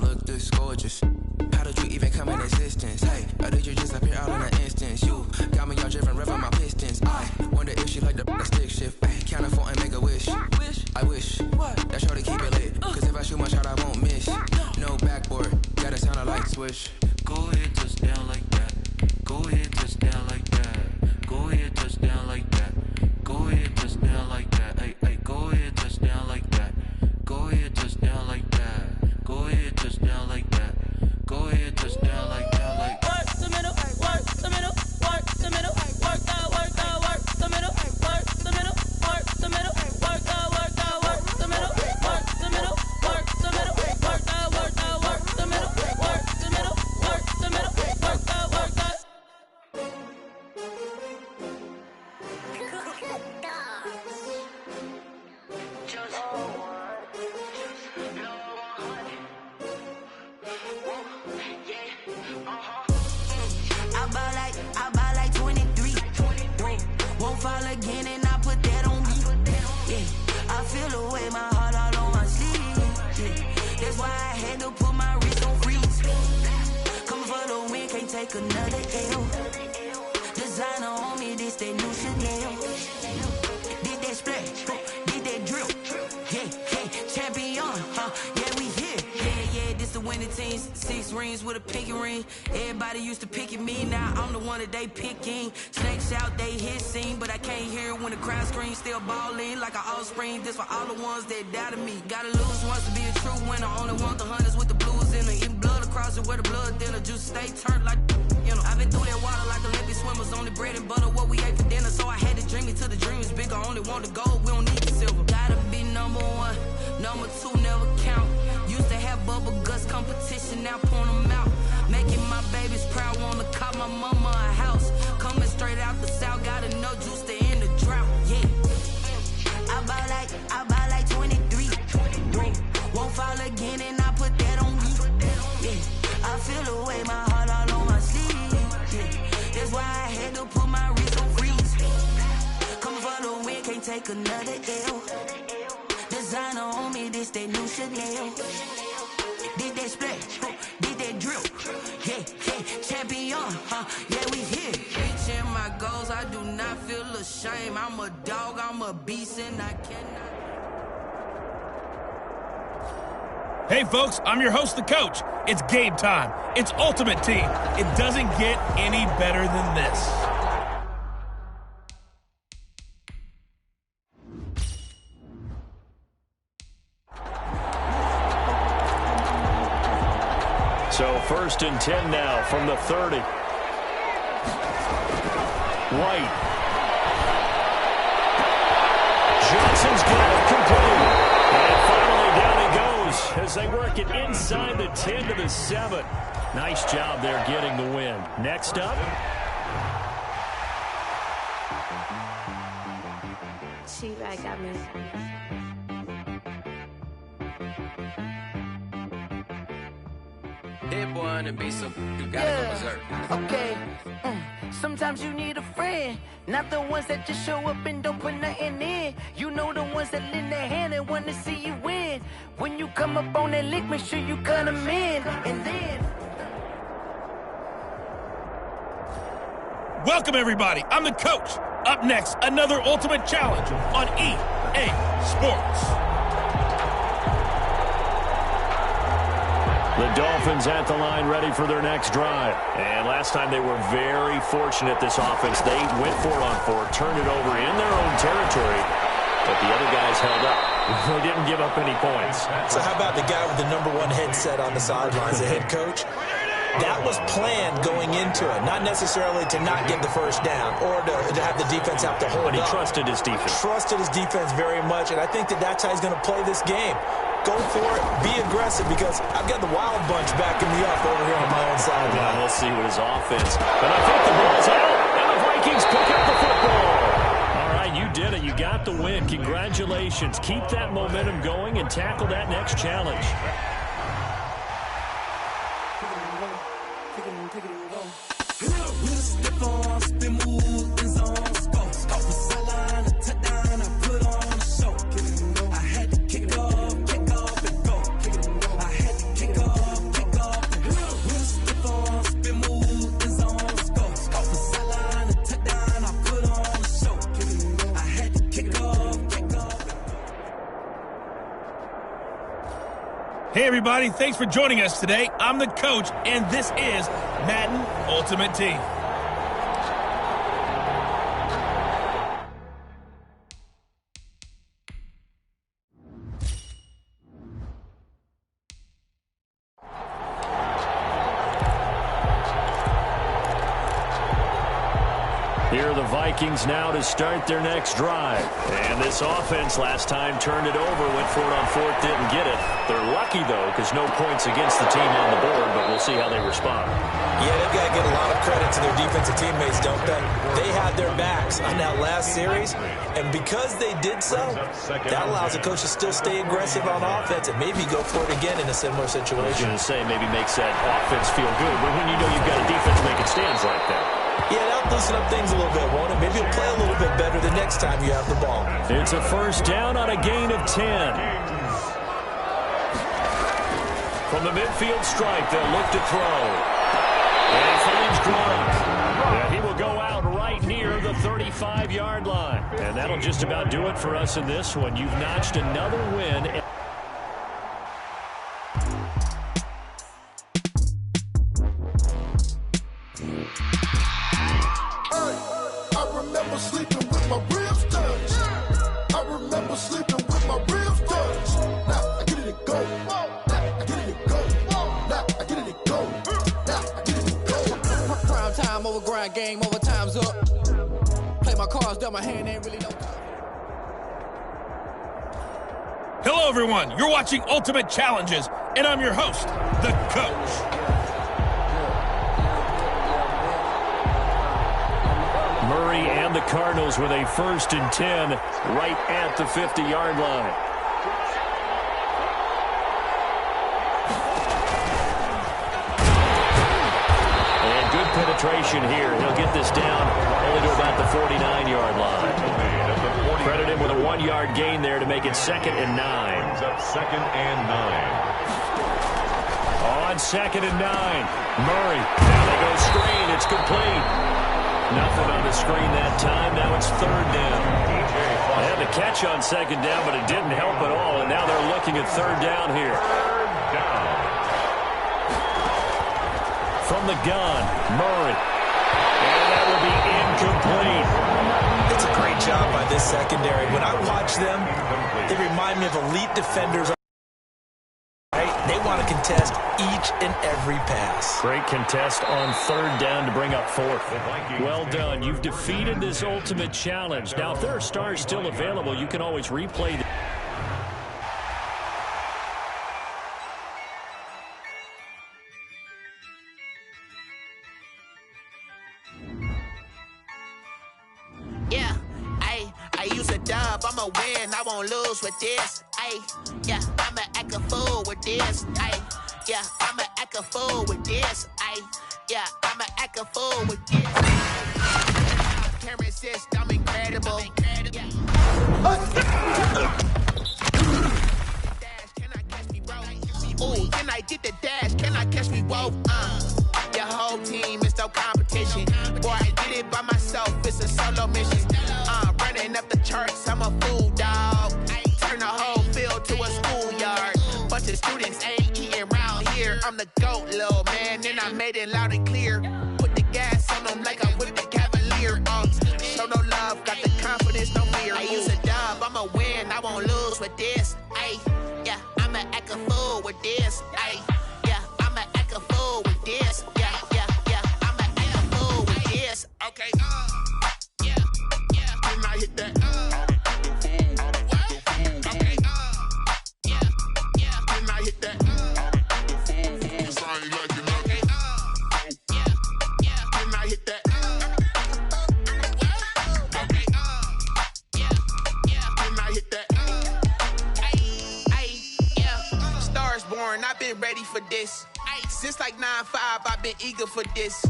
look this gorgeous. How did you even come in existence? Hey, or did you just appear out in an instance? You got me all driven, revving my pistons. I wonder if she like the stick shift. Ay, count it 4 and make a wish. I wish that shorty keep it lit. Cause if I shoot my shot, I won't miss. No backboard, gotta sound a like swish. Go ahead, touch down like that. Go ahead, touch down like that. Go ahead, touch down like that. Go ahead, touch down like that. Hey, hey, go ahead, touch down like that. Go ahead, touch down like that. Go ahead, touch down like that. Go ahead, touch down like that. Like work the middle, work the middle, work the middle, work that, work that, work the middle, work the middle, work the middle, work that, work that, work the middle, work the middle, work the middle, work that, work that, work the middle, work the middle, work the middle, work that, work that. I buy like 23. Won't fall again and I put that on me. Yeah, I feel away my heart all on my sleeve. Yeah, that's why I had to put my wrist on freeze. Coming for the win, can't take another L. Designer on me, this that new Chanel. Did that splash, did that drill. Yeah, yeah, champion, yeah, we here. Yeah, this the winning teams. 6 rings with a pinky ring. Everybody used to picking me, now I'm the one that they picking. Snakes out, they hit scene, but I can't hear it when the crowd screams. Still balling like an offspring. This for all the ones that doubted me. Gotta lose once to be a true winner. Only want the hunters with the blues in it. Eating blood across it where the blood dinner. Juice stay turned like, you know. I've been through that water like Olympic swimmers. Only bread and butter, what we ate for dinner. So I had to dream it till the dream is bigger. Only want the gold, we don't need the silver. Gotta be number 1, number 2 never count. Used to have bubble guts competition, now point them out. Making my babies proud, wanna call my mama a house. Coming straight out the south, gotta know juice to end the drought. Yeah, I buy like 23. Won't fall again and I put that on me. Yeah, I feel away my heart all on my sleeve. Yeah, that's why I had to put my wrist on freeze. Coming for the win, can't take another L. Designer on me, this that new Chanel. Did that splash, did that drill. Yeah, yeah, champion, yeah, we here. Reaching my goals, I do not feel ashamed. I'm a dog, I'm a beast, and I cannot. Hey folks, I'm your host, the coach. It's game time. It's Ultimate Team. It doesn't get any better than this. So 1st and 10 now from the 30. White. Johnson's grab complete. And finally down he goes as they work it inside the 10 to the 7. Nice job there getting the win. Next up. She got me. Hit one and be some, you gotta go berserk. Okay. Sometimes you need a friend, not the ones that just show up and don't put nothing in. You know the ones that lend their hand and want to see you win. When you come up on that lick, make sure you cut them in. And then... Welcome, everybody. I'm the coach. Up next, another Ultimate Challenge on EA Sports. The Dolphins at the line ready for their next drive. And last time they were very fortunate, this offense. They went 4 on 4, turned it over in their own territory, but the other guys held up. They didn't give up any points. So how about the guy with the #1 headset on the sidelines, the head coach? That was planned going into it, not necessarily to not get the first down or to have the defense have to hold up. But he trusted his defense. Trusted his defense very much, and I think that's how he's going to play this game. Go for it, be aggressive, because I've got the wild bunch backing me up over here on my own sideline. Yeah, we'll see with his offense. But I think the ball's out, and the Vikings pick up the football. All right, you did it. You got the win. Congratulations. Keep that momentum going and tackle that next challenge. Hey everybody, thanks for joining us today. I'm the coach, and this is Madden Ultimate Team. Here are the Vikings now to start their next drive. And this offense last time turned it over, went for it on fourth, didn't get it. They're lucky, though, because no points against the team on the board, but we'll see how they respond. Yeah, they've got to get a lot of credit to their defensive teammates, don't they? They had their backs on that last series, and because they did so, that allows the coach to still stay aggressive on offense and maybe go for it again in a similar situation. I was going to say maybe makes that offense feel good, but when you know you've got a defense making stands like that. Yeah, that'll loosen up things a little bit, won't it? Maybe you'll play a little bit better the next time you have the ball. It's a first down on a gain of 10. From the midfield stripe, they'll look to throw. And he finds Gronk. Yeah, he will go out right near the 35-yard line. And that'll just about do it for us in this one. You've notched another win. Game over, time's up. Play my cards, dealt my hand, ain't really no time. Hello, everyone. You're watching Ultimate Challenges, and I'm your host, the Coach. Murray and the Cardinals with a 1st and 10 right at the 50-yard line. Penetration here. He'll get this down only to about the 49-yard line. Credit him with a 1-yard gain there to make it 2nd and 9. Second and 9. On 2nd and 9. Murray. Now they go screen. It's complete. Nothing on the screen that time. Now it's 3rd down. They had the catch on 2nd down, but it didn't help at all. And now they're looking at 3rd down here. From the gun, Murray. And that will be incomplete. It's a great job by this secondary. When I watch them, they remind me of elite defenders. Right? They want to contest each and every pass. Great contest on 3rd down to bring up 4th. Well done. You've defeated this ultimate challenge. Now, if there are stars still available, you can always replay the I'ma win, I won't lose with this. Ay, yeah, I'ma act a fool with this. Ay, yeah, I'ma act a fool with this. Ay, yeah, I'ma act a fool with this. Camera says I'm incredible. Ooh, can I get the dash? Can I catch me? Whoa, your whole team is no competition. Boy, I did it by myself. It's a solo mission. Running up the charts, I'm a fool, dog. Turn the whole field to a schoolyard. Bunch of students ain't eating round here. I'm the GOAT, little man, and I made it loud and clear. Put the gas on them like I'm with the Cavalier. Show no love, got the confidence, no fear. I use a dub, I'ma win, I won't lose with this. Ay, yeah, I'ma act a fool with this. Ay, yeah, I'ma act a fool with this. Yeah, yeah, yeah, I'ma act a fool with this. Okay, I hit that. Okay. Yeah. Can I hit that? Cause I ain't like it. Okay. Yeah. Can I hit that? Okay. Yeah. Can I hit that? Ay, yeah. Stars born, I've been ready for this. Since like 9-5, I've been eager for this.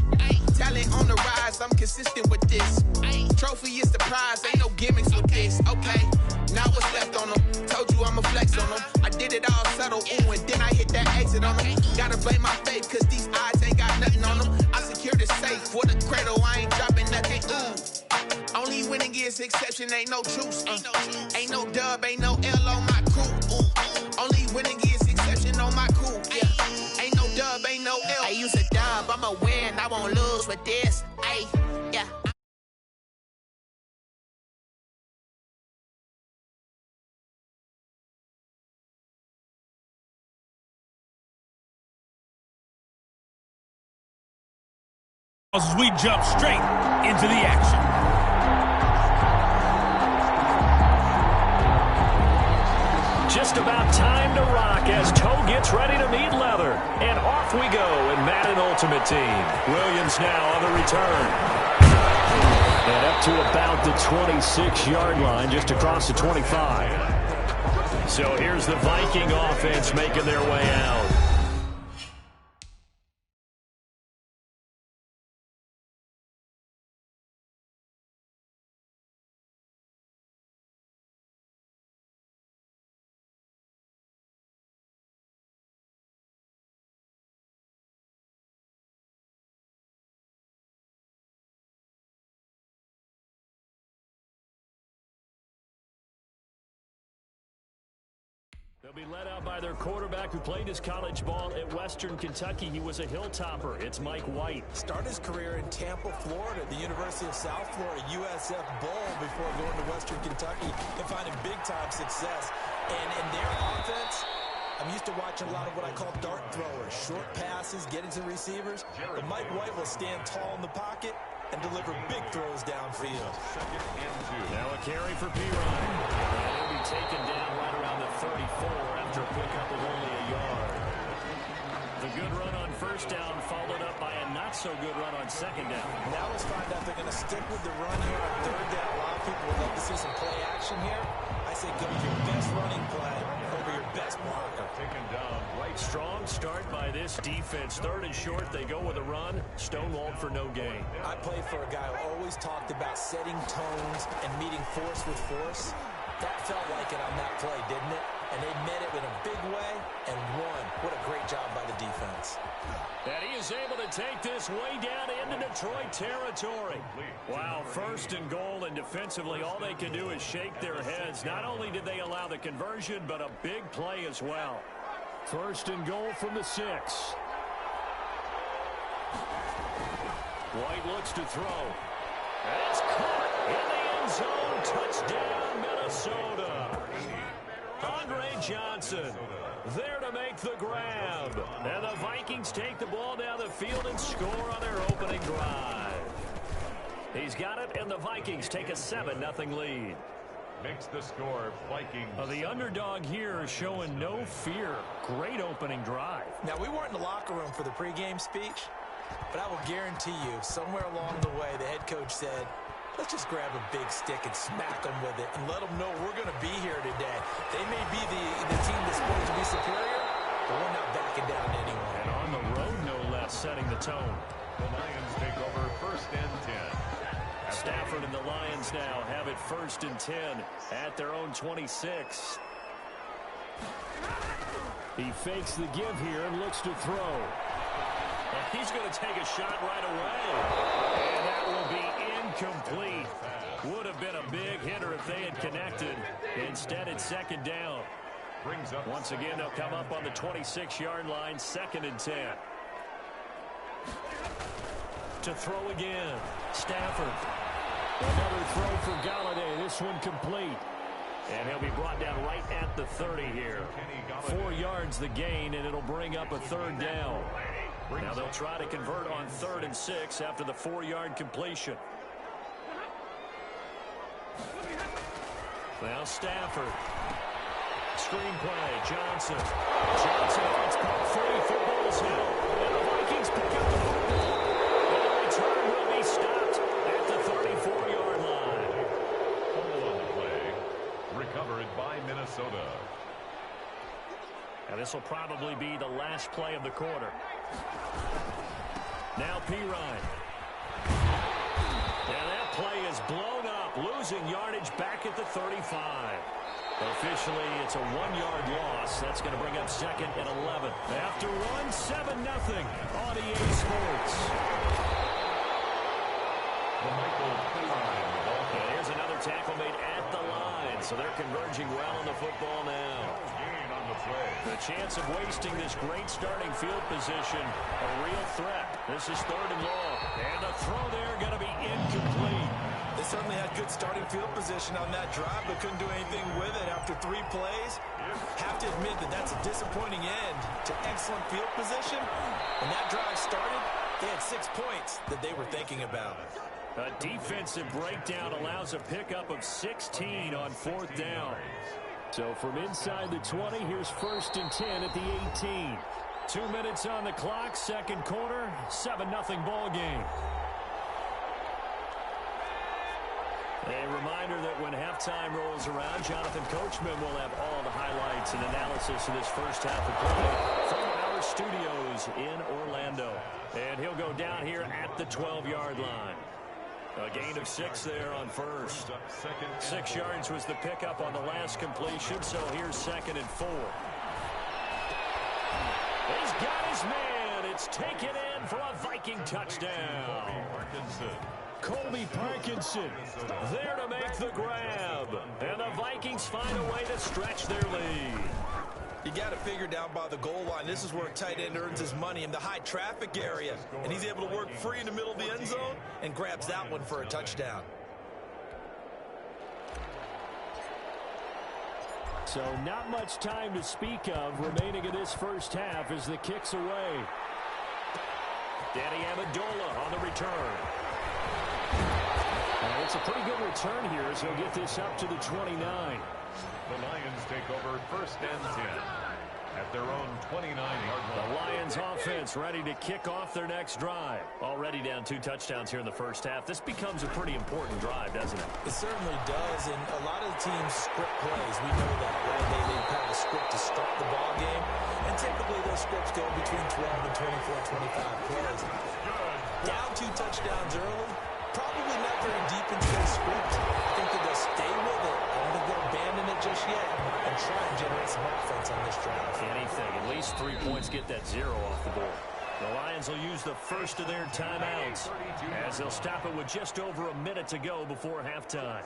Talent on the rise, I'm consistent with this. Trophy is the prize, ain't no gimmicks with this. Okay, now what's left on them? Told you I'ma flex on them. I did it all subtle, ooh, and then I hit that exit on them. Gotta blame my faith, cause these eyes ain't got nothing on them. I secured the safe for the cradle, I ain't dropping nothing, ooh. Only winning is exception, ain't no truce. Ain't no dub, ain't no L on my crew, ooh. Only winning is exception on my as we jump straight into the action. Just about time to rock as toe gets ready to meet leather. And off we go in Madden Ultimate Team. Williams now on the return. And up to about the 26-yard line, just across the 25. So here's the Viking offense making their way out. They'll be led out by their quarterback who played his college ball at Western Kentucky. He was a hilltopper. It's Mike White. Started his career in Tampa, Florida, the University of South Florida, USF Bowl before going to Western Kentucky and finding big-time success. And in their offense, I'm used to watching a lot of what I call dart throwers, short passes, getting to receivers. But Mike White will stand tall in the pocket and deliver big throws downfield. Now a carry for P-Ryan. And he'll be taken down right around the 34 after a pickup of only a yard. The good run on first down followed up by a not-so-good run on second down. Now let's find out they're going to stick with the run here on third down. A lot of people would love to see some play action here. I say go with your best running play over your best blocker. Taken down right. Strong start by this defense. Third and short, they go with a run. Stonewalled for no gain. I played for a guy who always talked about setting tones and meeting force with force. That felt like it on that play, didn't it? And they met it in a big way and won. What a great job by the defense. And he is able to take this way down into Detroit territory. Wow, first and goal, and defensively all they can do is shake their heads. Not only did they allow the conversion, but a big play as well. First and goal from the 6. White looks to throw. And it's caught in the end zone. Touchdown, Minnesota. Andre Johnson there to make the grab. And the Vikings take the ball down the field and score on their opening drive. He's got it, and the Vikings take a 7-0 lead. Makes the score Vikings. The underdog here is showing no fear. Great opening drive. Now, we weren't in the locker room for the pregame speech, but I will guarantee you, somewhere along the way, the head coach said, let's just grab a big stick and smack them with it and let them know we're going to be here today. They may be the team that's supposed to be superior, but we're not backing down anyway. And on the road, no less, setting the tone. The Lions take over first and 10. Stafford and the Lions now have it first and 10 at their own 26. He fakes the give here and looks to throw. And he's going to take a shot right away. And that will be incomplete. Would have been a big hitter if they had connected. Instead, it's second down. Once again, they'll come up on the 26-yard line, second and 10. To throw again, Stafford. Another throw for Galladay. This one complete. And he'll be brought down right at the 30 here. 4 yards the gain, and it'll bring up a third down. Now they'll try to convert on 3rd and 6 after the 4-yard completion. Now Stafford. Screen play, Johnson. Johnson gets put free. Football's held. And the Vikings pick up the football. And the return will be stopped at the 34-yard line. Fumble on the play. Recovered by Minnesota. And this will probably be the last play of the quarter. Now P-Ryan. And that play is blown up, losing yardage back at the 35. Officially, it's a 1-yard loss. That's going to bring up second and 11. After 7-0 on EA Sports. And here's another tackle made at the line. So they're converging well on the football now. The chance of wasting this great starting field position, a real threat. This is 3rd and long. And the throw there going to be incomplete. They certainly had good starting field position on that drive, but couldn't do anything with it after 3 plays. Have to admit that that's a disappointing end to excellent field position. When that drive started, They had 6 points that they were thinking about. A defensive breakdown allows a pickup of 16 on 4th down. So from inside the 20, here's 1st and 10 at the 18. 2 minutes on the clock, second quarter, 7-0 ball game. A reminder that when halftime rolls around, Jonathan Coachman will have all the highlights and analysis of this first half of play from our studios in Orlando. And he'll go down here at the 12-yard line. A gain of 6 there on first. 6 yards was the pickup on the last completion, so here's 2nd and 4. He's got his man. It's taken in for a Viking touchdown. Colby Parkinson there to make the grab. And the Vikings find a way to stretch their lead. You got to figure down by the goal line. This is where a tight end earns his money in the high traffic area. And he's able to work free in the middle of the end zone and grabs that one for a touchdown. So not much time to speak of remaining in this first half as the kick's away. Danny Amendola on the return. It's a pretty good return here as he'll get this up to the 29. The Lions take over 1st and 10 at their own 29-yard line. The Lions offense ready to kick off their next drive. Already down 2 touchdowns here in the first half. This becomes a pretty important drive, doesn't it? It certainly does, and a lot of the teams script plays. We know that, right? They have a script to start the ball game, and typically those scripts go between 12 and 24, 25 plays. Down 2 touchdowns early, probably not very deep into their script. I think that they'll stay with it. I don't think they'll abandon it just yet and try and generate some offense on this drive. Anything. At least 3 points, get that 0 off the board. The Lions will use the first of their timeouts as they'll stop it with just over a minute to go before halftime.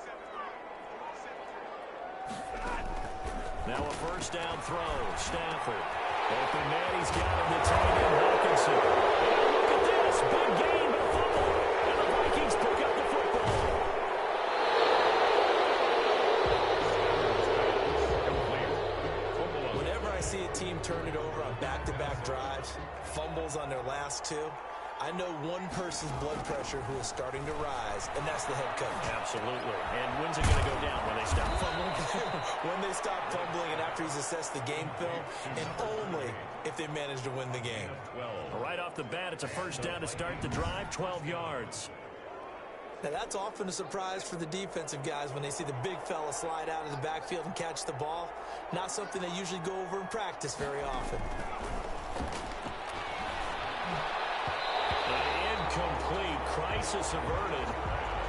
Now a first down throw. Stafford. Open man, he's got him. The tight end, Hawkinson. And look at this. Big game, but fumble. And the Vikings pick up the football. Whenever I see a team turn it over on back-to-back drives, fumbles on their last 2, I know one person's blood pressure who is starting to rise, and that's the head coach. Absolutely. And when's it going to go down? When they stop fumbling? When they stop fumbling and after he's assessed the game film, and only if they manage to win the game. Right off the bat, it's a first down to start the drive, 12 yards. Now, that's often a surprise for the defensive guys when they see the big fella slide out of the backfield and catch the ball. Not something they usually go over in practice very often. Incomplete. Crisis averted.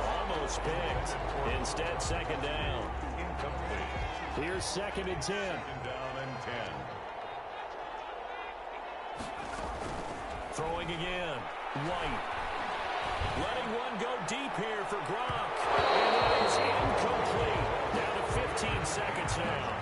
Almost picked. Instead, 2nd down. Incomplete. Here's 2nd and 10. 2nd down and 10. Throwing again. White. Letting one go deep here for Gronk. And it is incomplete. Down to 15 seconds now.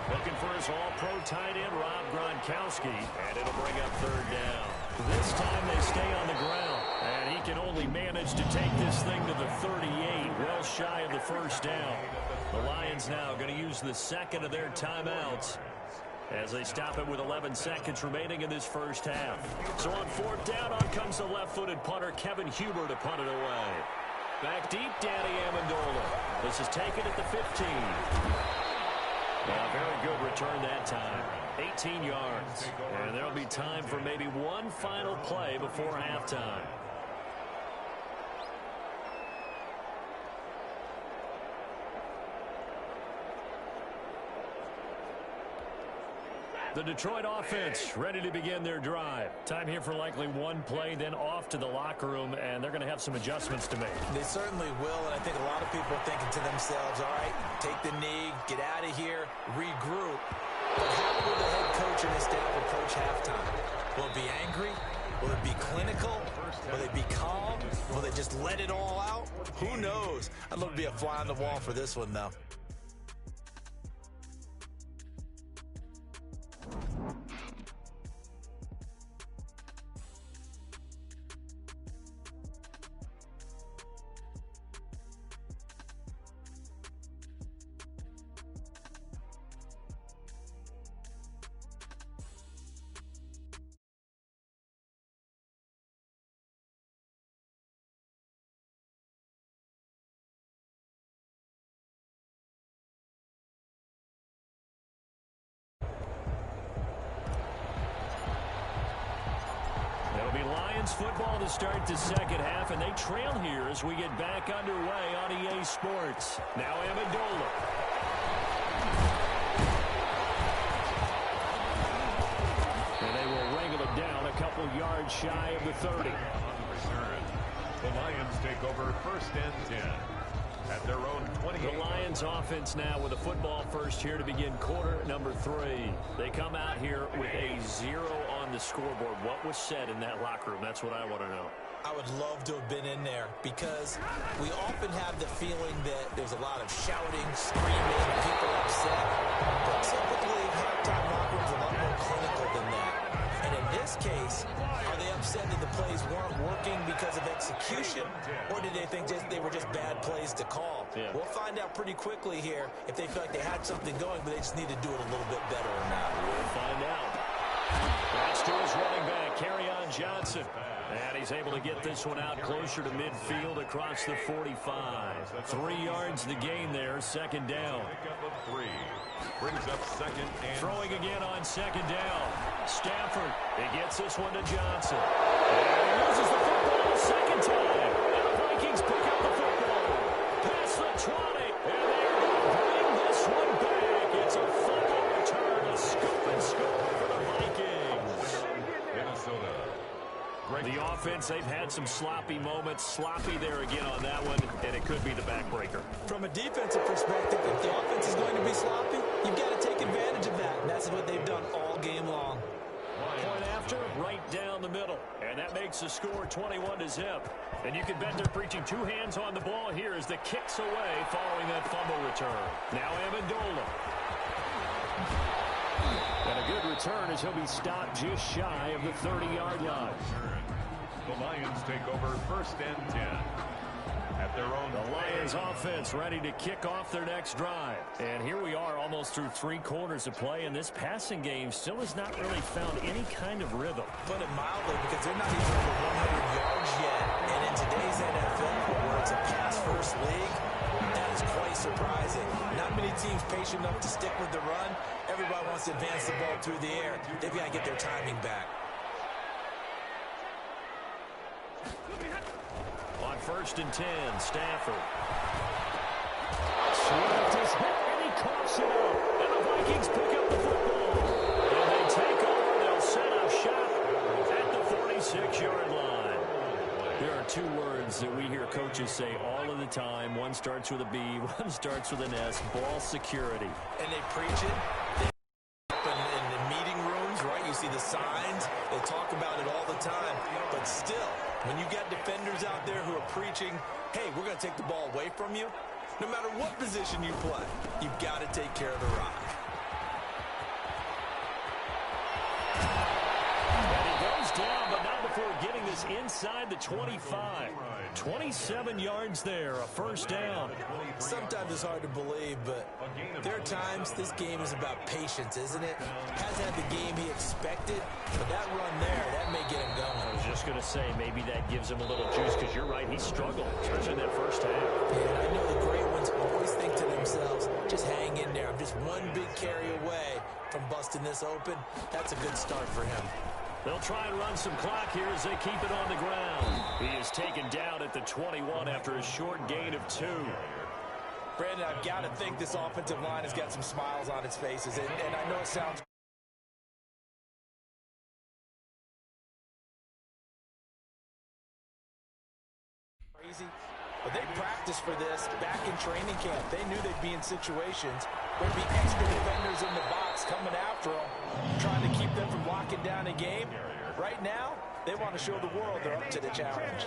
Looking for his all-pro tight end, Rob Gronkowski. And it'll bring up 3rd down. This time they stay on the ground. And he can only manage to take this thing to the 38, well shy of the first down. The Lions now going to use the 2nd of their timeouts as they stop it with 11 seconds remaining in this first half. So on 4th down, on comes the left-footed punter, Kevin Huber, to punt it away. Back deep, Danny Amendola. This is taken at the 15. A very good return that time. 18 yards. And there'll be time for maybe one final play before halftime. The Detroit offense ready to begin their drive. Time here for likely one play, then off to the locker room, and they're going to have some adjustments to make. They certainly will, and I think a lot of people are thinking to themselves, all right, take the knee, get out of here, regroup. But how will the head coach and his staff approach halftime? Will it be angry? Will it be clinical? Will they be calm? Will they just let it all out? Who knows? I'd love to be a fly on the wall for this one, though. Lions football to start the second half, and they trail here as we get back underway on EA Sports. Now Amendola. And they will wrangle it down a couple yards shy of the 30. The Lions take over 1st and 10 at their own 28. The Lions offense now with a football first here to begin quarter number 3. They come out here with a 0 on the scoreboard. What was said in that locker room? That's what I want to know. I would love to have been in there because we often have the feeling that there's a lot of shouting, screaming, people upset. But typically, halftime locker rooms are a lot more clinical than that. And in this case, are they upset that the plays weren't working because of execution, or did they think they were just bad plays to call? Yeah. We'll find out pretty quickly here if they feel like they had something going, but they just need to do it a little bit better or not. We'll find out. That's to his running back, Kerryon Johnson. And he's able to get this one out closer to midfield across the 45. 3 yards the gain there, second down. Brings up 2nd and throwing again on 2nd down. Stafford, he gets this one to Johnson. And he loses the football second time. And the Vikings pick up the football. Past the 20. And they're going to bring this one back. It's a fumble return, a scoop and score for the Vikings. Minnesota. The offense, they've had some sloppy moments. Sloppy there again on that one, and it could be the backbreaker. From a defensive perspective, if the offense is going to be sloppy, you've got to take advantage of that. And that's what they've done all game long. Point after, right down the middle. And that makes the score 21-0. And you can bet they're preaching 2 hands on the ball here as the kick's away following that fumble return. Now Amendola. And a good return as he'll be stopped just shy of the 30-yard line. The Lions take over 1st and 10 at their own. The Lions offense ready to kick off their next drive. And here we are almost through 3 quarters of play, and this passing game still has not really found any kind of rhythm. Put it mildly, because they're not even over 100 yards yet. And in today's NFL, where it's a pass-first league, that is quite surprising. Not many teams patient enough to stick with the run. Everybody wants to advance the ball through the air. They've got to get their timing back. On 1st and 10, Stafford. Slipped his hit, and he coughs it up. And the Vikings pick up the football. And they take over. They'll set up shop at the 46-yard line. There are 2 words that we hear coaches say all of the time. One starts with a B, one starts with an S. Ball security. And they preach it. In the meeting rooms, right? You see the signs. They talk about it all the time. But still, when you got defenders out there who are preaching, hey, we're going to take the ball away from you, no matter what position you play, you've got to take care of the rock. And he goes down, but not before getting this inside the 25. 27 yards there, a first down. Sometimes it's hard to believe, but there are times this game is about patience, isn't it? Hasn't had the game he expected, but that run there, that may get him going. I was just going to say, maybe that gives him a little juice, because you're right, he struggled, especially in that first half. Yeah, I know the great ones always think to themselves, just hang in there. I'm just one big carry away from busting this open. That's a good start for him. They'll try and run some clock here as they keep it on the ground. He is taken down at the 21 after a short gain of 2. Brandon, I've got to think this offensive line has got some smiles on its faces, and I know it sounds crazy, but they practiced for this back in training camp. They knew they'd be in situations where there'd be extra defenders in the box coming after them, trying to keep them from locking down a game. Right now, they want to show the world they're up to the challenge.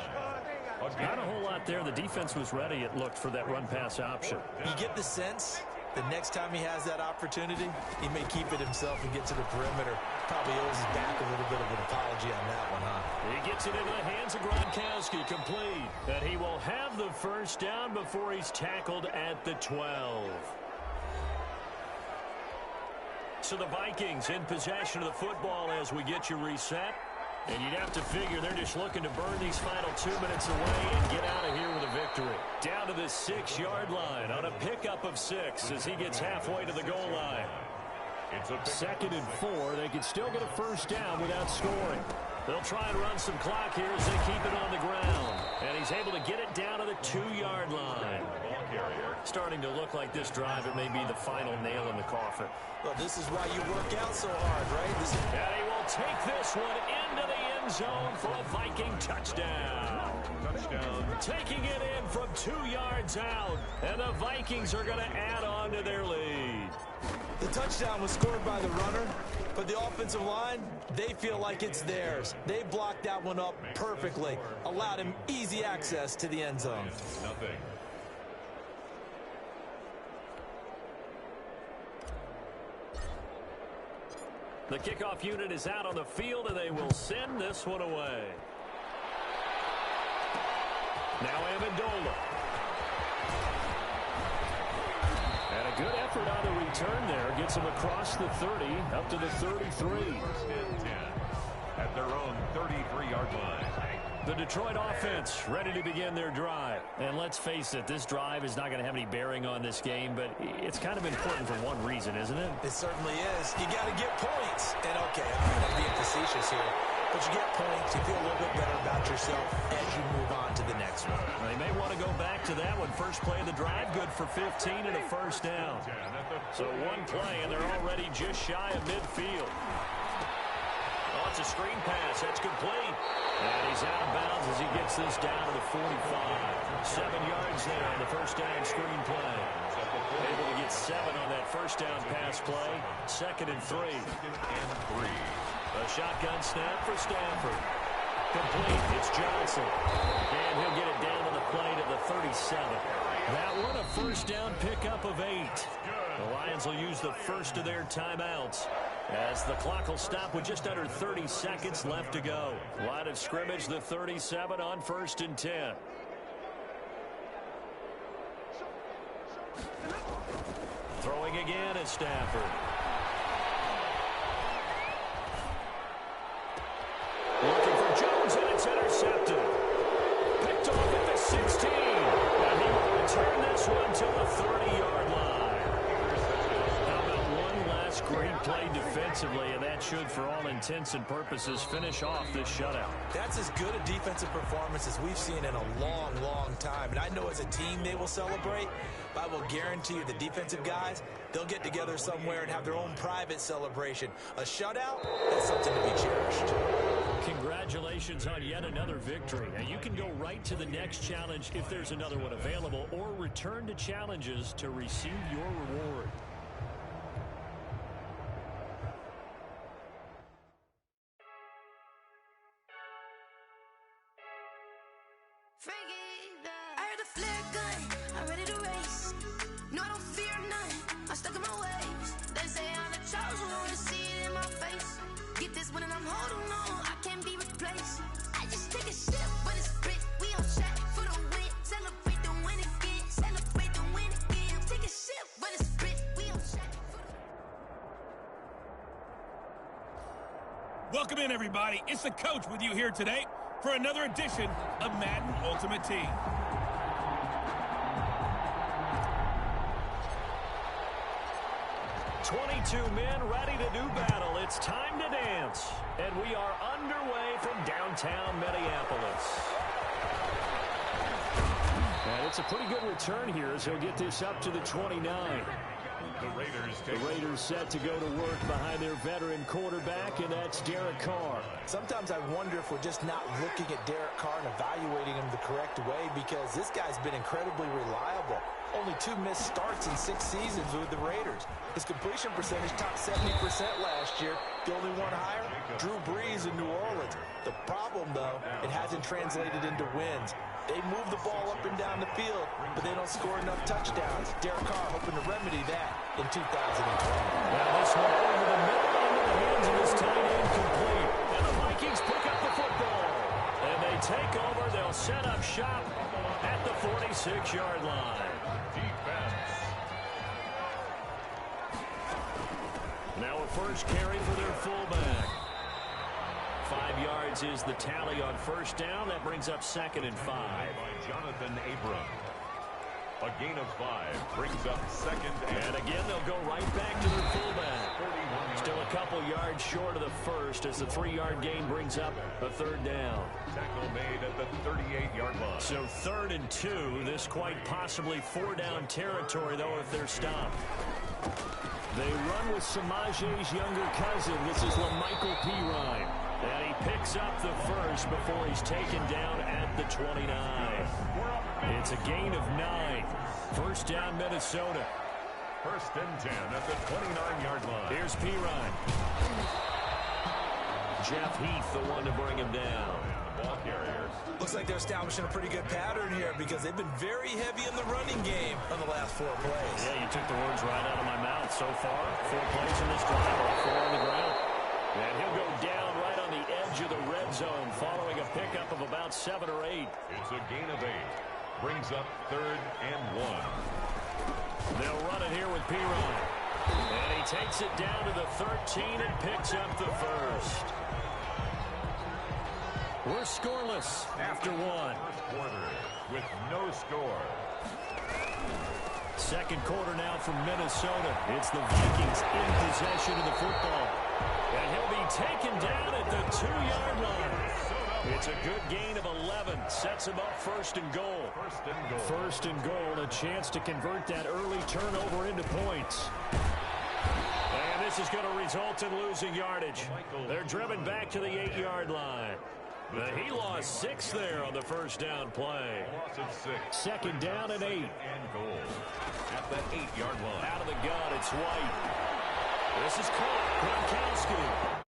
Not a whole lot there. The defense was ready, it looked, for that run-pass option. You get the sense the next time he has that opportunity, he may keep it himself and get to the perimeter. Probably owes his back a little bit of an apology on that one, huh? He gets it into the hands of Gronkowski, complete. And he will have the first down before he's tackled at the 12. So the Vikings in possession of the football as we get you reset. And you'd have to figure they're just looking to burn these final 2 minutes away and get out of here with a victory. Down to the 6-yard line on a pickup of 6 as he gets halfway to the goal line. 2nd and 4. They can still get a first down without scoring. They'll try and run some clock here as they keep it on the ground. And he's able to get it down to the 2-yard line. Starting to look like this drive, it may be the final nail in the coffin. Well, this is why you work out so hard, right? And he will take this one into the end zone for a Viking touchdown. Taking it in from 2 yards out. And the Vikings are going to add on to their lead. The touchdown was scored by the runner, but the offensive line, they feel like it's theirs. They blocked that one up perfectly, allowed him easy access to the end zone. Nothing. The kickoff unit is out on the field, and they will send this one away. Now Amendola. And a good effort on the return there. Gets him across the 30, up to the 33. At their own 33-yard line. The Detroit offense ready to begin their drive. And let's face it, this drive is not going to have any bearing on this game, but it's kind of important for one reason, isn't it? It certainly is. You got to get points. And, okay, I'm being facetious here, but you get points, you feel a little bit better about yourself as you move on to the next one. They may want to go back to that one. First play of the drive, good for 15 and a first down. So one play, and they're already just shy of midfield. Oh, it's a screen pass. That's complete. And he's out of bounds as he gets this down to the 45. 7 yards there on the first down screen play. Able to get 7 on that first down pass play. 2nd and 3. A shotgun snap for Stafford. Complete. It's Johnson. And he'll get it down to the play to the 37. That one a first down pickup of 8. The Lions will use the first of their timeouts as the clock will stop with just under 30 seconds left to go. Line of scrimmage, the 37 on 1st and 10. Throwing again at Stafford. Looking for Jones, and it's intercepted. Picked off at the 16. And he will return this one to the 30-yard line. How about one last great play defensively, and that should, for all intents and purposes, finish off this shutout. That's as good a defensive performance as we've seen in a long, long time. And I know as a team they will celebrate, but I will guarantee you the defensive guys, they'll get together somewhere and have their own private celebration. A shutout, that's something to be cherished. Congratulations on yet another victory. Now you can go right to the next challenge if there's another one available, or return to challenges to receive your reward. I heard the flare gun, I'm ready to race. No, I don't fear none, I'm stuck in my ways. They say I'm the chosen one, see it in my face. Get this one and I'm holding on, I can't be replaced. I just take a sip, but it's spit, we on track for the win. Celebrate the win again, celebrate the win again. Take a sip, but it's spit, we on track for the... Welcome in, everybody. It's the coach with you here today for another edition of Madden Ultimate Team. "22 men ready to do battle. It's time to dance." And we are underway from downtown Minneapolis. And it's a pretty good return here as he'll get this up to the 29. The Raiders set to go to work behind their veteran quarterback, and that's Derek Carr. Sometimes I wonder if we're just not looking at Derek Carr and evaluating him the correct way, because this guy's been incredibly reliable. Only 2 missed starts in 6 seasons with the Raiders. His completion percentage topped 70% last year. The only one higher, Drew Brees in New Orleans. The problem, though, it hasn't translated into wins. They move the ball up and down the field, but they don't score enough touchdowns. Derek Carr hoping to remedy that in 2020. Now this one over the middle into the hands of his tight end, complete. And the Vikings pick up the football. And they take over. They'll set up shop at the 46-yard line. Defense. Now a first carry for their fullback. 5 yards is the tally on first down. That brings up 2nd and 5. By Jonathan Abram. A gain of 5 brings up 2nd and... And again, they'll go right back to their fullback. Still a couple couple yards short of the first as the 3-yard gain brings up a 3rd down. Tackle made at the 38-yard line. So 3rd and 2. This quite possibly 4-down territory, though, if they're stopped. They run with Samaje's younger cousin. This is LaMichael Pirine. And he picks up the first before he's taken down at the 29. It's a gain of 9. 1st down, Minnesota. 1st and 10 at the 29-yard line. Here's Pirine. Jeff Heath, the one to bring him down. The ball carriers. Looks like they're establishing a pretty good pattern here because they've been very heavy in the running game on the last 4 plays. Yeah, you took the words right out of my mouth so far. 4 plays in this drive, all 4 on the ground. And he'll go down right on the edge of the red zone following a pickup of about 7 or 8. It's a gain of 8. Brings up 3rd and 1. They'll run it here with Pirine. And he takes it down to the 13 and picks up the first. We're scoreless after 1. First quarter with no score. 2nd quarter now from Minnesota. It's the Vikings in possession of the football. And he'll be taken down at the 2-yard line. It's a good gain of 11. Sets him up 1st and goal. 1st and goal. A chance to convert that early turnover into points. And this is going to result in losing yardage. They're driven back to the 8-yard line. He lost 6 there on the 1st down play. 2nd down and 8. And goal at the 8-yard line. Out of the gun, it's White. This is caught. Gronkowski.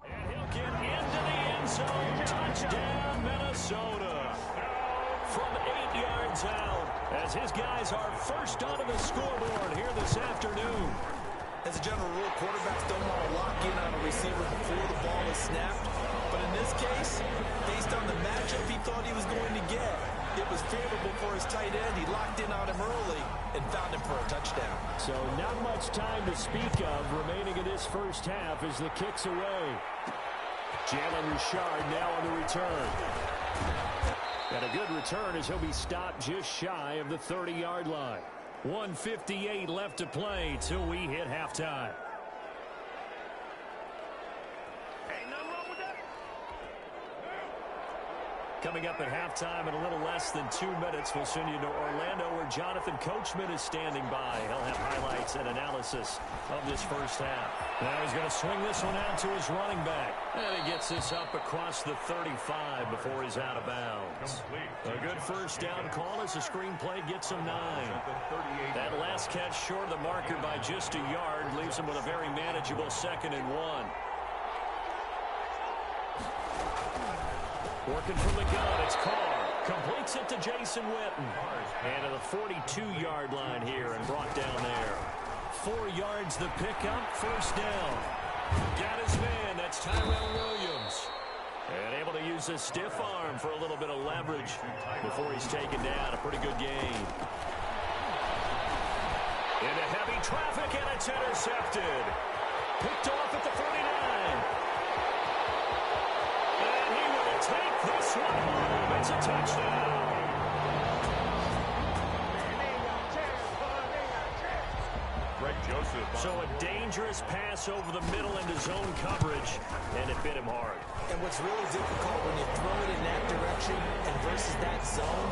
And he'll get into the end zone. Touchdown, Minnesota. From 8 yards out, as his guys are first onto the scoreboard here this afternoon. As a general rule, quarterbacks don't want to lock in on a receiver before the ball is snapped. But in this case, based on the matchup he thought he was going to get, it was favorable for his tight end. He locked in on him early and found him for a touchdown. So not much time to speak of remaining in this first half as the kick's away. Jalen Richard now on the return. And a good return as he'll be stopped just shy of the 30-yard line. 1:58 left to play till we hit halftime. Coming up at halftime in a little less than 2 minutes, we'll send you to Orlando where Jonathan Coachman is standing by. He'll have highlights and analysis of this first half. Now he's going to swing this one out to his running back. And he gets this up across the 35 before he's out of bounds. A good first down call as the screenplay gets him 9. That last catch short of the marker by just a yard leaves him with a very manageable 2nd and 1. Working from the gun, it's Carr. Completes it to Jason Witten. And to the 42-yard line here and brought down there. 4 yards the pickup, 1st down. Got his man, that's Tyrell Williams. And able to use a stiff arm for a little bit of leverage before he's taken down. A pretty good game. Into heavy traffic, and it's intercepted. Picked off at the 49. Take this one home. It's a touchdown. Greg Joseph. So a dangerous pass over the middle into zone coverage, and it bit him hard. And what's really difficult when you throw it in that direction and versus that zone,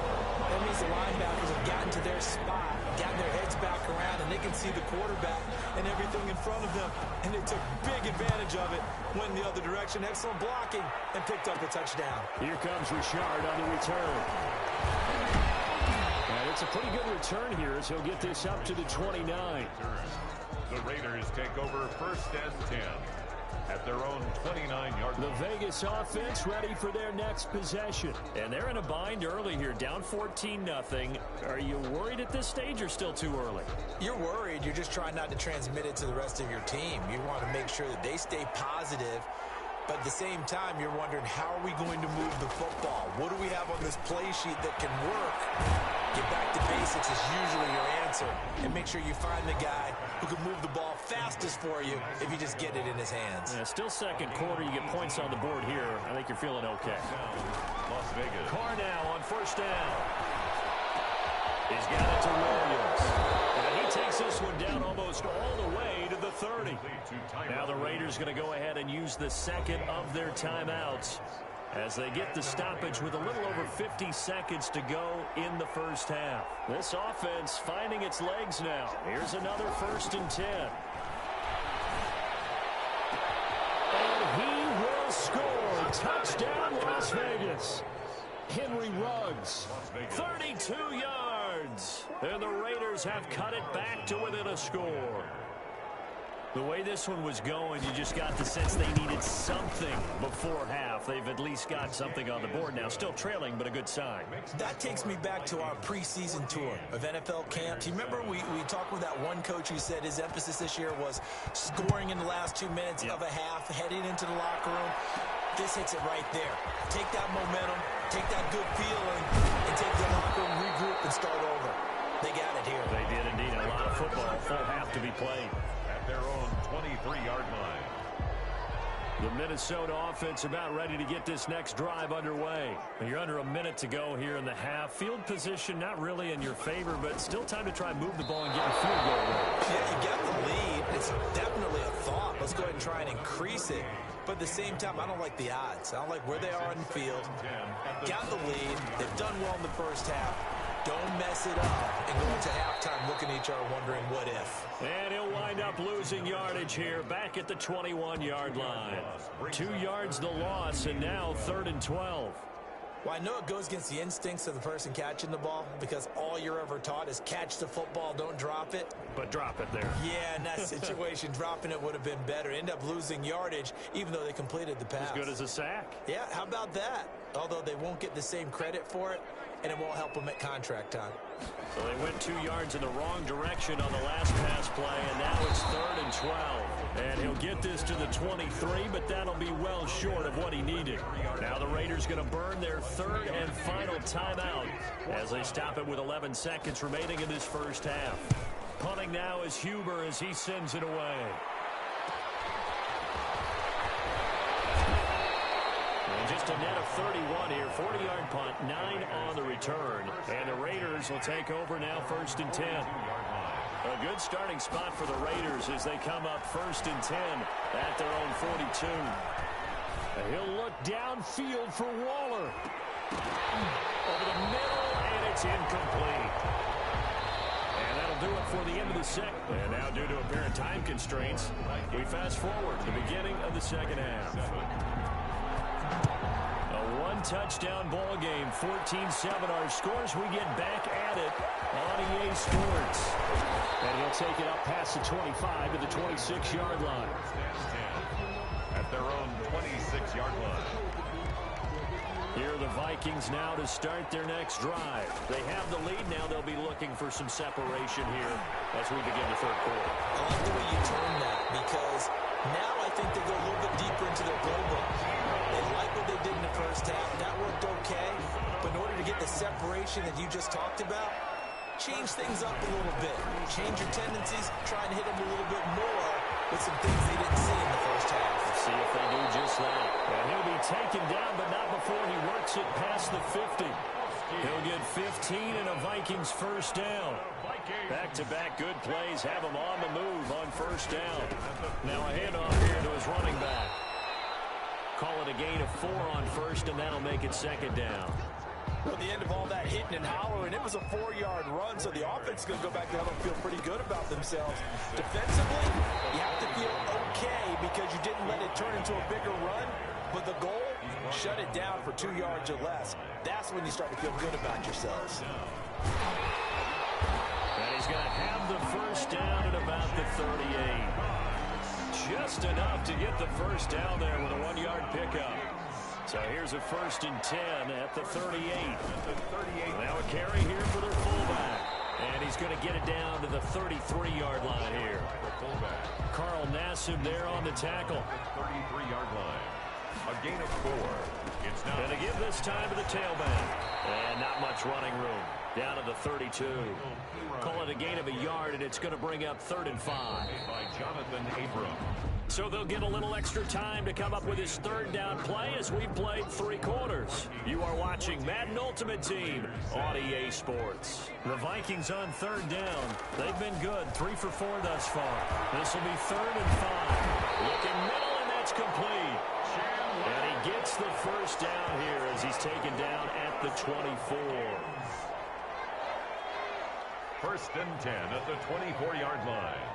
that means the linebackers have gotten to their spot, gotten their heads back around, and they can see the quarterback and everything in front of them. And they took big advantage of it, went in the other direction. Excellent blocking, and picked up a touchdown. Here comes Richard on the return. And it's a pretty good return here as he'll get this up to the 29. The Raiders take over 1st and 10 at their own 29-yard line. The Vegas offense ready for their next possession. And they're in a bind early here, down 14-0. Are you worried at this stage or still too early? You're worried. You're just trying not to transmit it to the rest of your team. You want to make sure that they stay positive But at the same time, you're wondering, how are we going to move the football? What do we have on this play sheet that can work? Get back to basics is usually your answer. And make sure you find the guy who can move the ball fastest for you if you just get it in his hands. Yeah, still second quarter. You get points on the board here. I think you're feeling okay. Las Vegas. Carr now on first down. He's got it to Williams. And he takes this one down almost all the way to the 30. Now the Raiders going to go ahead and use the second of their timeouts as they get the stoppage with a little over 50 seconds to go in the first half. This offense finding its legs now. Here's another 1st and 10. And he will score. Touchdown, Las Vegas. Henry Ruggs, 32 yards. And the Raiders have cut it back to within a score. The way this one was going, you just got the sense they needed something before half. They've at least got something on the board now. Still trailing, but a good sign. That takes me back to our preseason tour of NFL camps. You remember we talked with that one coach who said his emphasis this year was scoring in the last 2 minutes of a half, heading into the locker room. This hits it right there. Take that momentum, take that good feeling, and take the locker room, regroup, and start over. They got it here. They did indeed. A lot of football, full half to be played. At their own 23-yard line. The Minnesota offense about ready to get this next drive underway. You're under a minute to go here in the half. Field position not really in your favor, but still time to try and move the ball and get a field goal. Yeah, you got the lead. It's definitely a thought. Let's go ahead and try and increase it. But at the same time, I don't like the odds. I don't like where they are in the field. Got the lead. They've done well in the first half. Don't mess it up and go into halftime looking at each other wondering what if. And he'll wind up losing yardage here back at the 21-yard line. 2 yards the loss, and now 3rd and 12. Well, I know it goes against the instincts of the person catching the ball because all you're ever taught is catch the football, don't drop it. But drop it there. Yeah, in that situation, dropping it would have been better. End up losing yardage even though they completed the pass. As good as a sack. Yeah, how about that? Although they won't get the same credit for it, and it won't help them at contract time. So they went 2 yards in the wrong direction on the last pass play, and now it's 3rd and 12. And he'll get this to the 23, but that'll be well short of what he needed. Now the Raiders going to burn their 3rd and final timeout as they stop it with 11 seconds remaining in this first half. Punting now is Huber as he sends it away. Just a net of 31 here, 40-yard punt, 9 on the return. And the Raiders will take over now 1st and 10. A good starting spot for the Raiders as they come up 1st and 10 at their own 42. He'll look downfield for Waller. Over the middle, and it's incomplete. And that'll do it for the end of the second. And now due to apparent time constraints, we fast forward to the beginning of the second half. Touchdown ball game, 14-7 our scores. We get back at it on EA Sports. And he'll take it up past the 25 to the 26-yard line. At their own 26-yard line. Here are the Vikings now to start their next drive. They have the lead now. They'll be looking for some separation here as we begin the 3rd quarter. I like the way you turn that because now I think they go a little bit deeper into their playbook. They like what they did in the first half. That worked okay. But in order to get the separation that you just talked about, change things up a little bit. Change your tendencies. Try and hit them a little bit more with some things they didn't see in the first half. Let's see if they do just that. And he'll be taken down, but not before he works it past the 50. He'll get 15 and a Vikings first down. Back-to-back good plays have him on the move on first down. Now a handoff here to his running back. Call it a gain of 4 on first, and that'll make it 2nd down. Well, at the end of all that hitting and hollering, it was a 4-yard run, so the offense is going to go back to have them feel pretty good about themselves. Defensively, you have to feel okay because you didn't let it turn into a bigger run, but the goal, shut it down for 2 yards or less. That's when you start to feel good about yourselves. And he's going to have the first down at about the 38. Just enough to get the first down there with a 1-yard pickup. So here's a 1st and 10 at the 38. Now a carry here for their fullback. And he's going to get it down to the 33-yard line here. Carl Nassib there on the tackle. 33-yard line. A gain of 4. It's now. Going to give this time to the tailback. And not much running room. Down to the 32. Call it a gain of a yard, and it's going to bring up 3rd and 5. By Jonathan Abram. So they'll get a little extra time to come up with his 3rd down play as we've played 3 quarters. You are watching Madden Ultimate Team on EA Sports. The Vikings on 3rd down. They've been good, 3 for 4 thus far. This will be 3rd and 5. Looking middle, and that's complete. And he gets the 1st down here as he's taken down at the 24. 1st and 10 at the 24-yard line.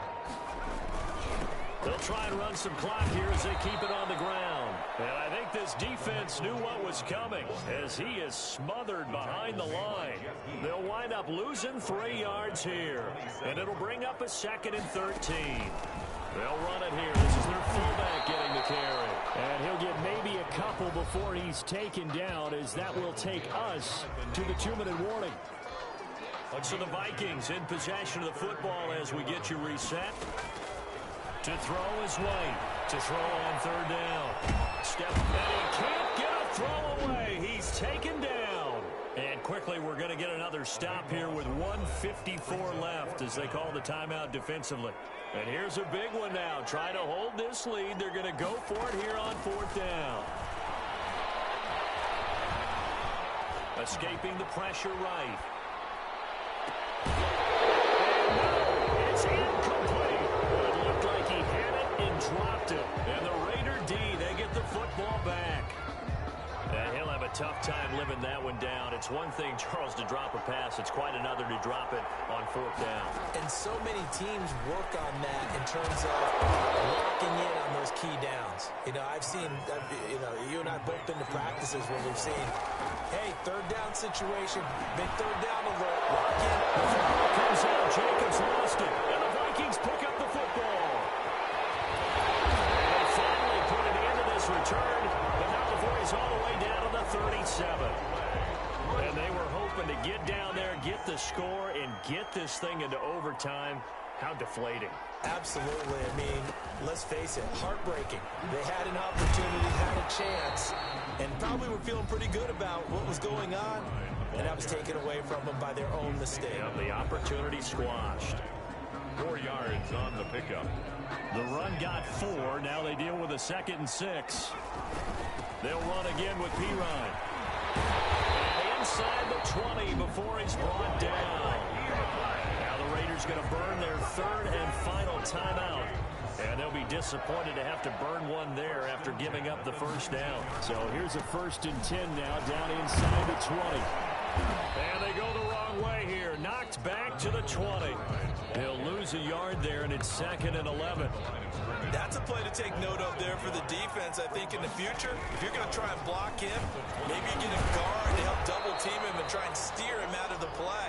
They'll try and run some clock here as they keep it on the ground. And I think this defense knew what was coming as he is smothered behind the line. They'll wind up losing 3 yards here. And it'll bring up a 2nd and 13. They'll run it here. This is their fullback getting the carry. And he'll get maybe a couple before he's taken down, as that will take us to the 2-minute warning. So the Vikings in possession of the football as we get you reset. To throw his way. To throw on 3rd down. Step, and he can't get a throw away. He's taken down. And quickly we're going to get another stop here with 1:54 left as they call the timeout defensively. And here's a big one now. Trying to hold this lead. They're going to go for it here on 4th down. Escaping the pressure right. It's incomplete. It looked like he had it and dropped it. And the Raider D, they get the football back. And he'll have a tough time living that one down. It's one thing, Charles, to drop a pass. It's quite another to drop it on 4th down. And so many teams work on that in terms of locking in on those key downs. You know, I've seen, you and I both been to practices where we've seen, hey, 3rd down situation, big 3rd down alert, lock in. The football comes out. Jacobs lost it. And the Vikings pick up the football. And they finally put an end to this return, but not before he's all the way down to the 37. And they were hoping to get down there, get the score, and get this thing into overtime. How deflating. Absolutely. I mean, let's face it, heartbreaking. They had an opportunity, had a chance, and probably were feeling pretty good about what was going on, and that was taken away from them by their own mistake. Yeah, the opportunity squashed. 4 yards on the pickup. The run got 4. Now they deal with a 2nd and 6. They'll run again with Pirine. Inside the 20 before he's brought down. Now the Raiders going to burn their 3rd and final timeout. And they'll be disappointed to have to burn one there after giving up the 1st down. So here's a 1st and 10 now down inside the 20. And they go the wrong way here. Knocked back to the 20. They'll lose a yard there, and it's 2nd and 11. That's a play to take note of there for the defense, I think, in the future. If you're going to try and block him, maybe you get a guard to help double-team him and try and steer him out of the play.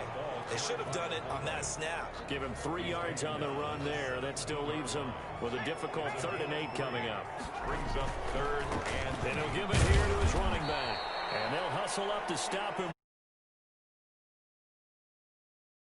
They should have done it on that snap. Give him 3 yards on the run there. That still leaves him with a difficult 3rd and 8 coming up. Brings up 3rd and... And he'll give it here to his running back. And they'll hustle up to stop him.